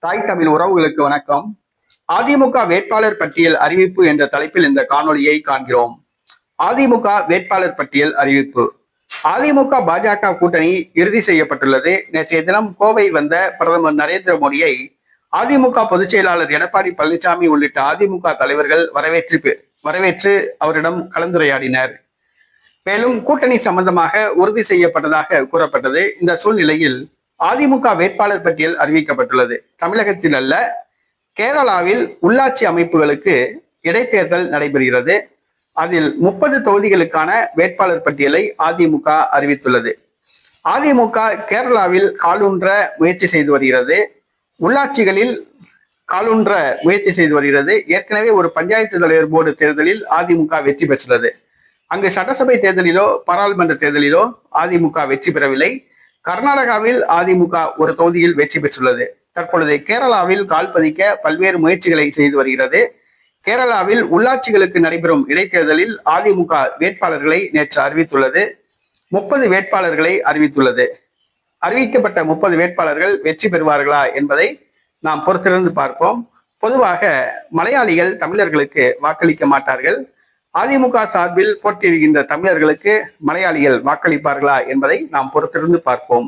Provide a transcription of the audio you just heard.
தாய் தமிழ் உறவுகளுக்கு வணக்கம். அதிமுக வேட்பாளர் பட்டியல் அறிவிப்பு என்ற தலைப்பில் இந்த காணொலியை காண்கிறோம். அதிமுக வேட்பாளர் பட்டியல் அறிவிப்பு. அதிமுக பாஜக கூட்டணி இறுதி செய்யப்பட்டுள்ளது. நேற்றைய தினம் கோவை வந்த பிரதமர் நரேந்திர மோடியை அதிமுக பொதுச் செயலாளர் எடப்பாடி பழனிசாமி உள்ளிட்ட அதிமுக தலைவர்கள் வரவேற்று அவரிடம் கலந்துரையாடினர். மேலும் கூட்டணி சம்பந்தமாக உறுதி செய்யப்பட்டதாக கூறப்பட்டது. இந்த சூழ்நிலையில் அதிமுக வேட்பாளர் பட்டியல் அறிவிக்கப்பட்டுள்ளது. தமிழகத்தில் அல்ல, கேரளாவில் உள்ளாட்சி அமைப்புகளுக்கு இடைத்தேர்தல் நடைபெறுகிறது. அதில் 30 தொகுதிகளுக்கான வேட்பாளர் பட்டியலை அதிமுக அறிவித்துள்ளது. அதிமுக கேரளாவில் காலூன்ற முயற்சி செய்து வருகிறது. உள்ளாட்சிகளில் காலூன்ற முயற்சி செய்து வருகிறது. ஏற்கனவே ஒரு பஞ்சாயத்து தலைவர் போர்டு தேர்தலில் அதிமுக வெற்றி பெற்றுள்ளது. அங்கு சட்டசபை தேர்தலிலோ பாராளுமன்ற தேர்தலிலோ அதிமுக வெற்றி பெறவில்லை. கர்நாடகாவில் அதிமுக ஒரு தொகுதியில் வெற்றி பெற்றுள்ளது. தற்பொழுது கேரளாவில் கால் பதிக்க பல்வேறு முயற்சிகளை செய்து வருகிறது. கேரளாவில் உள்ளாட்சிகளுக்கு நடைபெறும் இடைத்தேர்தலில் அதிமுக வேட்பாளர்களை நேற்று அறிவித்துள்ளது. 30 வேட்பாளர்களை அறிவித்துள்ளது. அறிவிக்கப்பட்ட 30 வேட்பாளர்கள் வெற்றி பெறுவார்களா என்பதை நாம் பொறுத்திருந்து பார்ப்போம். பொதுவாக மலையாளிகள் தமிழர்களுக்கு வாக்களிக்க மாட்டார்கள். அதிமுக சார்பில் போட்டியிடுகின்ற தமிழர்களுக்கு மலையாளிகள் வாக்களிப்பார்களா என்பதை நாம் பொறுத்திருந்து பார்ப்போம்.